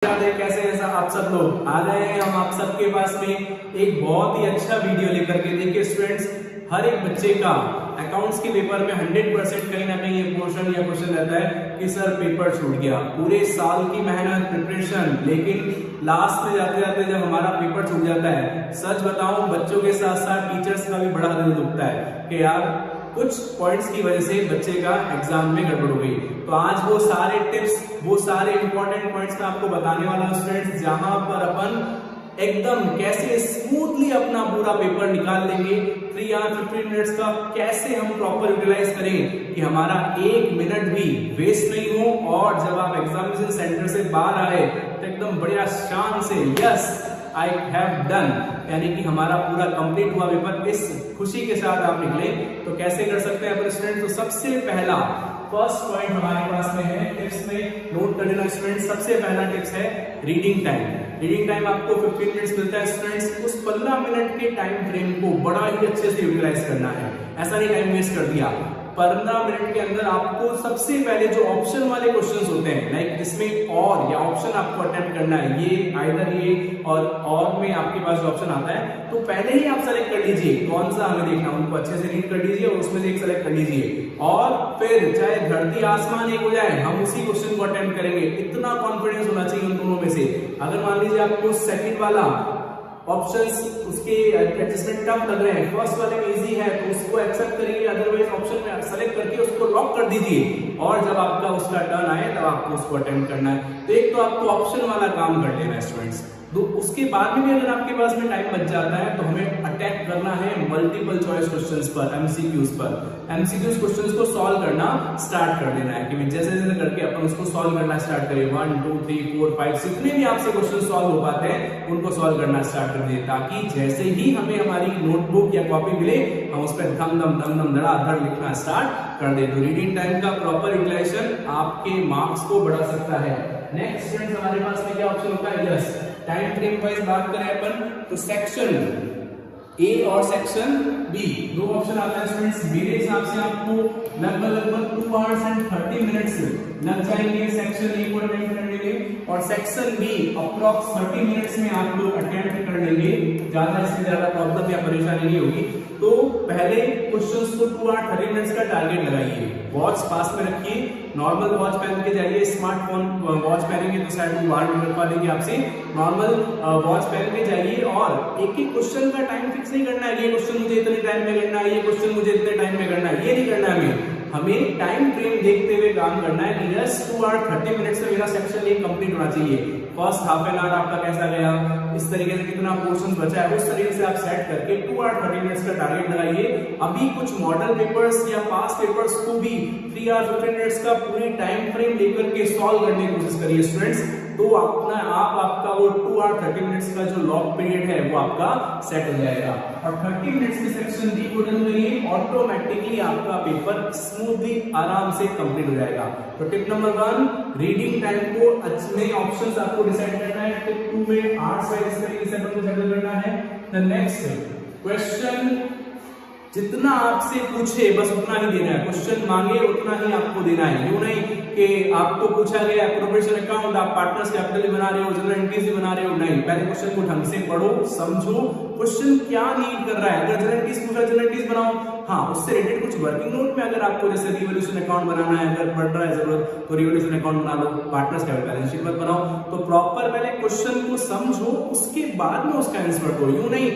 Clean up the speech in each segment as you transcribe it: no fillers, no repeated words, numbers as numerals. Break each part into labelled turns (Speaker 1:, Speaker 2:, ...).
Speaker 1: कैसे हैं आप सब लोग? आ गए हैं हम आप सबके पास में एक बहुत ही अच्छा वीडियो लेकर के। देखिए स्टूडेंट्स, हर एक बच्चे का अकाउंट्स के पेपर में 100% कहीं ना कहीं ये पोर्शन या क्वेश्चन रहता है कि सर पेपर छूट गया। पूरे साल की मेहनत, प्रिपरेशन, लेकिन लास्ट में जाते जाते जब हमारा पेपर छूट जाता है, सच बताऊं बच्चों के साथ साथ टीचर्स का भी बड़ा दिल दुखता है कि यार कुछ पॉइंट्स की वजह से बच्चे का एग्जाम में गड़बड़ हो गई। तो आज वो सारे टिप्स, वो सारे इंपॉर्टेंट पॉइंट्स मैं आपको बताने वाला हूं स्टूडेंट्स, जहां पर अपन एकदम कैसे स्मूथली अपना पूरा पेपर निकाल लेंगे 3 या 15 मिनट्स का। कैसे हम प्रॉपर यूटिलाइज करें कि हमारा 1 मिनट भी वेस्ट नहीं हो, और जब आप एग्जामिनेशन सेंटर से बाहर आए तो एकदम बढ़िया शान से यस आई हैव डन, यानी कि हमारा पूरा कंप्लीट हुआ पेपर, इस खुशी के साथ आप निकले। तो कैसे कर सकते हैं अपने स्टूडेंट? तो सबसे पहला फर्स्ट पॉइंट हमारे पास में है, टिप्स में नोट कर लेना स्टूडेंट। सबसे पहला टिप्स है रीडिंग टाइम। रीडिंग टाइम आपको 15 मिनट्स मिलता है स्टूडेंट्स। उस 15 मिनट के टाइम फ्रेम को बड़ा ही अच्छे से यूटिलाइज करना है। ऐसा नहीं टाइम वेस्ट कर दिया। 15 मिनट के अंदर आपको सबसे पहले जो ऑप्शन वाले क्वेश्चंस होते हैं, लाइक जिसमें और या ऑप्शन आपको अटेम्प्ट करना है, ये आइदर ये और में आपके पास जो ऑप्शन आता है, तो पहले ही आप सेलेक्ट कर लीजिए कौन सा हमें देखना, उनको अच्छे से रीड कर लीजिए और उसमें से एक सेलेक्ट कर लीजिए। और फिर चाहे धरती आसमान एक हो जाए, हम उसी क्वेश्चन को अटेम्प्ट करेंगे। इतना कॉन्फिडेंस होना चाहिए उन दोनों में से। अगर मान लीजिए आपको सेकंड वाला ऑप्शंस उसके एडजस्टमेंट टफ लग रहे हैं, फर्स्ट वाले में इजी है तो उसको एक्सेप्ट करिए, अदरवाइज ऑप्शन में सेलेक्ट करके उसको लॉक कर दीजिए, और जब आपका उसका टर्न आए तब आपको उसको अटेम्प्ट करना है। तो एक तो आपको ऑप्शन वाला काम कर लेना है स्टूडेंट्स। तो उसके बाद में भी अगर आपके पास में टाइम बच जाता है तो हमें अटैक करना है मल्टीपल चॉइस क्वेश्चंस पर, एमसीक्यूज पर। एमसीक्यूज क्वेश्चंस को सॉल्व करना स्टार्ट कर देना है कि जैसे जैसे करके अपन उसको सॉल्व करना स्टार्ट करिए। 1 2 3 4 5 जितने भी आपसे क्वेश्चन सॉल्व हो पाते हैं उनको सॉल्व करना स्टार्ट कर दिए, ताकि जैसे ही हमें हमारी नोटबुक या कॉपी मिले हम उस पर धम धम धम धम धड़ाधड़ लिखना स्टार्ट कर दे। तो रीडिंग टाइम का प्रॉपर यूटिलाइजेशन आपके मार्क्स को बढ़ा सकता है। नेक्स्ट स्टूडेंट्स, हमारे पास में क्या ऑप्शन होता है? यस, टाइम फ्रेम वाइज बात करें अपन तो सेक्शन ए और सेक्शन बी दो ऑप्शन आता है स्टूडेंट्स। मेरे हिसाब से आपको लगभग 2 आवर्स एंड 30 मिनट्स लग जाएंगे सेक्शन ए को अटेम्प्ट करने में, और सेक्शन बी अप्रॉक्स 30 मिनट्स में आप लोग अटेम्प्ट कर लेंगे। ज्यादा इससे ज्यादा प्रॉब्लम या परेशानी नहीं होगी। तो पहले क्वेश्चंस को 2 आवर 30 मिनट्स का टारगेट लगाइए। वॉच पास में रखिए, नॉर्मल वॉच पहन के जाइए। स्मार्टफोन वॉच पहनेंगे तो शायद वो बाहर नहीं रखवा देंगे आपसे। नॉर्मल वॉच पहन के जाइए, और एक एक क्वेश्चन का टाइम फिक्स नहीं करना है, ये क्वेश्चन मुझे इतने टाइम में करना है, ये क्वेश्चन मुझे इतने टाइम में करना है, ये नहीं करना है। हमें टाइम फ्रेम देखते हुए काम करना है कि यस 2 आवर 30 मिनट्स में मेरा सेक्शन एक कंप्लीट होना चाहिए। फर्स्ट हाफ एन आवर आपका कैसा गया, इस तरीके से कितना पोर्शन बचा है, उस तरीके से आप सेट करके 2 आवर 30 मिनट्स का टारगेट लगाइए। अभी कुछ मॉडल पेपर्स या पास पेपर्स को भी 3 आवर 15 मिनट्स का पूरी टाइम फ्रेम लेकर के सॉल्व करने की कोशिश करिए स्टूडेंट्स। तो आपका वो 2 आवर 30 मिनट्स का जो लॉक पीरियड है वो आपका सेट हो जाएगा, और 30 मिनट्स में सेक्शन बी को डन करिए, ऑटोमेटिकली आपका पेपर स्मूथली आराम से कंप्लीट हो जाएगा। तो टिप नंबर 1, रीडिंग टाइम को अच्छे ऑप्शंस आपको डिसाइड करना है। टिप 2 में आर्ट्स वाइज इस तरीके से आपको सेटल करना है। द नेक्स्ट क्वेश्चन, जितना आपसे पूछे बस उतना ही देना है। क्वेश्चन मांगे उतना ही आपको देना है। यूं नहीं कि आपको पूछा गया प्रोफेशनल अकाउंट, आप पार्टनर्स कैपिटल भी बना रहे हो, जनरल एंट्रीज भी बना रहे हो, नहीं। पहले क्वेश्चन को ढंग से पढ़ो, समझो क्वेश्चन क्या नीड कर रहा है। अगर जनरल एंट्रीज पूछा, जनरल एंट्रीज बनाओ। हाँ, उससे रिलेटेड कुछ वर्किंग नोट में अगर आपको जैसे रिवोल्यूशन अकाउंट बनाना है, अगर पढ़ रहा है जरूरत तो रिवोल्यूशन अकाउंट बना लो, पार्टनर्स कैपिटल बैलेंस शीट मत बनाओ। तो प्रॉपर पहले क्वेश्चन को समझो, उसके बाद में उसका आंसर दो। यूं नहीं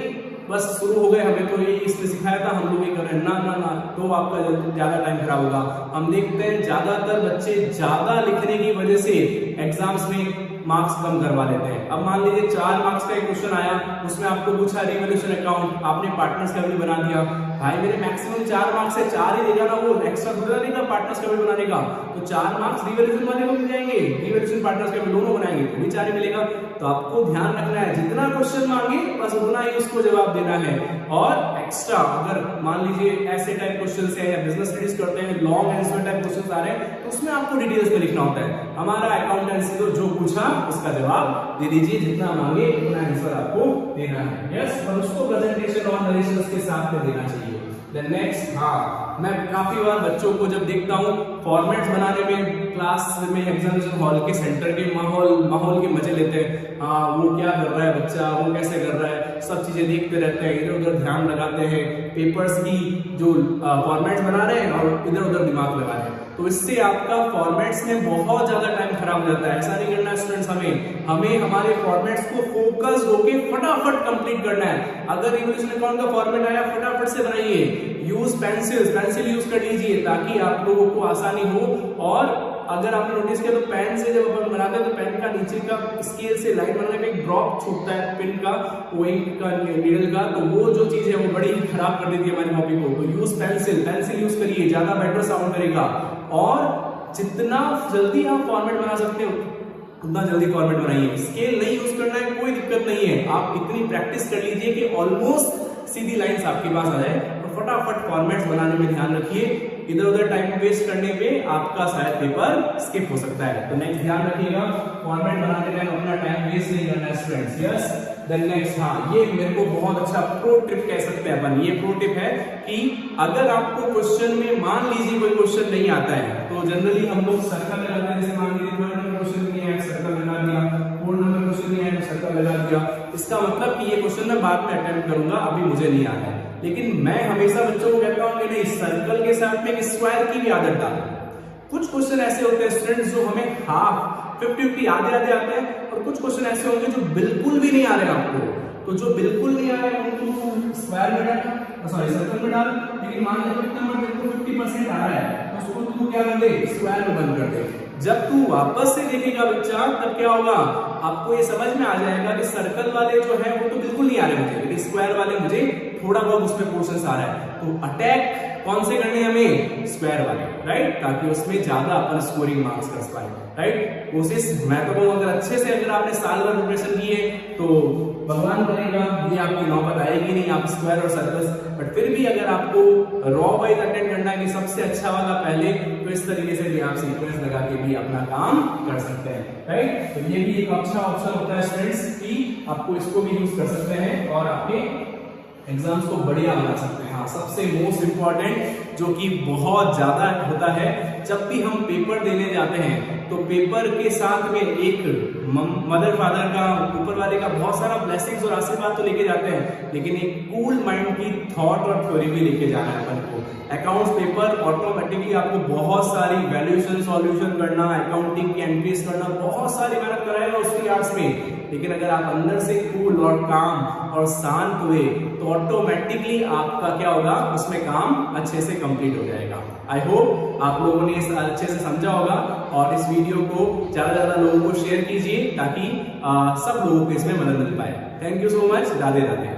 Speaker 1: बस शुरू हो गए हमें तो ये इसने सिखाया था हम लोग ये कर रहे हैं, ना ना ना, तो आपका ज्यादा टाइम खराब होगा। हम देखते हैं ज्यादातर बच्चे ज्यादा लिखने की वजह से एग्जाम्स में मार्क्स कम करवा लेते हैं। अब मान लीजिए 4 मार्क्स का एक क्वेश्चन आया, उसमें आपको पूछा रिवोल्यूशन अकाउंट, आपने पार्टनर्स कैपिटल बना दिया। भाई मेरे मैक्सिमम 4 मार्क्स से 4 ही देगा ना, वो एक्स्ट्रा दूसरा देगा पार्टनर्स कैपिटल बनाने का। तो 4 मार्क्स रिवोल्यूशन वाले को मिल जाएंगे, रिवोल्यूशन पार्टनर्स कैपिटल दोनों बनाएंगे तो भी 4 ही मिलेगा। तो आपको ध्यान रखना है जितना क्वेश्चन मांगे बस उतना ही उसको जवाब देना है। और एक्स्ट्रा अगर मान लीजिए ऐसे टाइप क्वेश्चंस है या बिजनेस स्टडीज करते हैं, लॉन्ग आंसर टाइप क्वेश्चंस आ रहे हैं, तो उसमें आपको डिटेल्स में लिखना होता है। हमारा अकाउंटेंसी तो जो पूछा उसका जवाब दे दीजिए, जितना मांगे उतना आंसर आपको देना है। यस, और उसको प्रेजेंटेशन और नरेशंस के साथ में देना चाहिए। द नेक्स्ट, हाँ मैं काफी बार बच्चों को जब देखता हूँ फॉर्मेट्स बनाने में, क्लास में एग्जामिनेशन हॉल के सेंटर के माहौल के मजे लेते हैं। हाँ, वो क्या कर रहा है बच्चा, वो कैसे कर रहा है, सब चीजें देखते रहते हैं, इधर उधर ध्यान लगाते हैं, पेपर्स की जो फॉर्मेट्स बना रहे हैं और इधर उधर दिमाग लगा रहे हैं। तो इससे आपका फॉर्मेट्स में बहुत ज्यादा टाइम खराब हो जाता है। ऐसा नहीं करना है स्टूडेंट्स, हमें हमारे फॉर्मेट्स को फोकस होके फटाफट कंप्लीट करना है। अगर इंग्लिश अकाउंट का फॉर्मेट आया फटाफट से बनाइए, यूज पेंसिल यूज कर लीजिए ताकि आप लोगों को आसानी हो। और अगर आपने नोटिस किया तो पेन से जब अपन बनाते हैं तो पेन का नीचे का स्केल से लाइन बनाने में एक ड्रॉप छूटता है पेन का, वो इंक का, नीडल का, तो वो जो चीज है वो बड़ी ही खराब कर देती है हमारी कॉपी को। तो यूज पेंसिल यूज करिए, ज्यादा बेटर साउंड करेगा। और जितना जल्दी आप फॉर्मेट बना सकते हो उतना जल्दी फॉर्मेट बनाइए। स्केल नहीं यूज करना है, कोई दिक्कत नहीं है, आप इतनी प्रैक्टिस कर लीजिए कि ऑलमोस्ट सीधी लाइंस आपके पास आ जाए। तो फटाफट फॉर्मेट्स बनाने में ध्यान रखिए, इधर उधर टाइम वेस्ट करने पे आपका शायद पेपर स्किप हो सकता है। तो नेक्स्ट ध्यान रखिएगा, फॉर्मेट बनाते टाइम अपना टाइम वेस्ट नहीं करना है स्टूडेंट्स। यस, देन नेक्स्ट, हाँ, ये मेरे को बहुत अच्छा प्रो टिप कह सकते हैं अपन। ये प्रो टिप है कि अगर आपको क्वेश्चन में मान लीजिए कोई क्वेश्चन नहीं आता है तो जनरली हम लोग सर्कल लगाते हैं। जैसे मान लीजिए थर्ड नंबर क्वेश्चन नहीं है, सर्कल लगा दिया, फोर्थ नंबर क्वेश्चन नहीं है, सर्कल लगा दिया। इसका मतलब कि ये क्वेश्चन मैं बाद में अटेम्प्ट करूंगा, अभी मुझे नहीं आता है। लेकिन मैं हमेशा बच्चों को कहता हूं कि नहीं, सर्कल के साथ में एक स्क्वायर की भी आदत डालो। कुछ क्वेश्चन ऐसे होते हैं स्टूडेंट्स जो हमें हाफ 50-50 आधे आधे आते हैं, और कुछ क्वेश्चन ऐसे होंगे जो बिल्कुल भी नहीं आ रहे आपको। तो जो बिल्कुल नहीं आ रहे हैं उनको स्क्वायर में डाल, सॉरी सर्कल में डाल। लेकिन मान लो कितना नंबर तेरे को 50% आ रहा है तो उसको तू क्या कर दे, स्क्वायर में बंद कर दे। जब तू वापस से देखेगा बच्चा तब क्या होगा, आपको ये समझ में आ जाएगा कि सर्कल वाले जो है वो तो बिल्कुल नहीं आ रहे मुझे, लेकिन स्क्वायर वाले मुझे थोड़ा बहुत उसमें पोर्शन आ रहा है। तो अटैक कौन से करने हमें, स्क्वायर वाले, राइट, ताकि उसमें ज्यादा अपन स्कोरिंग मार्क्स कर पाए, राइट। कोशिश मैं तो कहूँ अगर अच्छे से अगर आपने साल भर प्रिपरेशन की है तो भगवान करेगा ये आपकी नौबत आएगी नहीं, आप स्क्वायर और सर्कल्स। बट फिर भी अगर आपको रॉ वाइज अटेंड करना है कि सबसे अच्छा वाला पहले, तो इस तरीके से भी आप सीक्वेंस लगा के भी अपना काम कर सकते हैं, राइट। तो ये भी एक अच्छा ऑप्शन होता है स्टूडेंट्स कि आपको इसको भी यूज कर सकते हैं और आपके एग्जाम्स को बढ़िया बना सकते हैं। हाँ, सबसे मोस्ट इंपॉर्टेंट जो कि बहुत ज्यादा होता है, जब भी हम पेपर देने जाते हैं तो पेपर के साथ में एक मदर फादर का, ऊपर वाले का बहुत सारा ब्लेसिंग्स और आशीर्वाद तो लेके जाते हैं, लेकिन एक कूल माइंड की थॉट और थ्योरी भी लेके जाना है अपन को। अकाउंट्स पेपर ऑटोमेटिकली आपको बहुत सारी वैल्यूएशन सॉल्यूशन करना, अकाउंटिंग की एंट्रीज करना, बहुत सारी मेहनत कराएगा उसकी आर्ट्स में। लेकिन अगर आप अंदर से कूल और काम और शांत हुए तो ऑटोमेटिकली आपका क्या होगा, उसमें काम अच्छे से कंप्लीट हो जाएगा। आई होप आप लोगों ने इस अच्छे से समझा होगा, और इस वीडियो को ज्यादा लोगों को शेयर कीजिए ताकि सब लोगों को इसमें मदद मिल पाए। Thank you so much, Radhe Radhe.